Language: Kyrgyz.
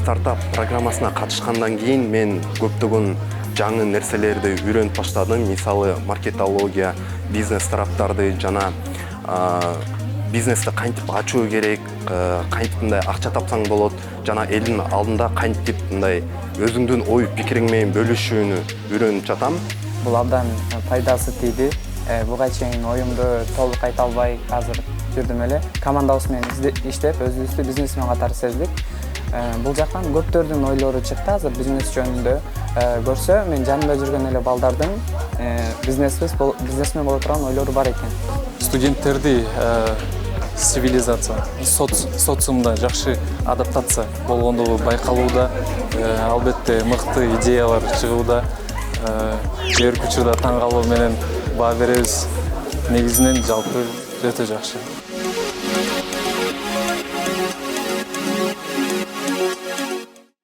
Стартап программасына катышкандан кийин мен көптөгөн жаңы нерселерди үйрөнүп баштадым. Мисалы маркетология, бизнес тараптарды жана бизнести кантип ачуу керек, кантип мындай акча тапсаң болот, жана элдин алдында кантип мындай өзүңдүн ой пикириң менен бөлүшүүнү үйрөнүп жатам. Бул абдан пайдасы тийди. Буга чейин оюмду толук айта албай азыр жүрдүм эле. Командабыз менен иштеп, өзүбүздү бизнесмен катары сездик. Бул жактан көптөрдүн ойлору чыкты азыр бизнес жөнүндө. Көрсө, мен жанымда жүргөн эле балдардын бизнесмен боло турган ойлору бар экен. Студенттерди цивилизация, социумда жакшы адаптация болгондугу байкалууда, албетте мыкты идеялар чыгууда, жер учурда таң калуу менен баа беребиз. Негизинен жалпы өтө жакшы.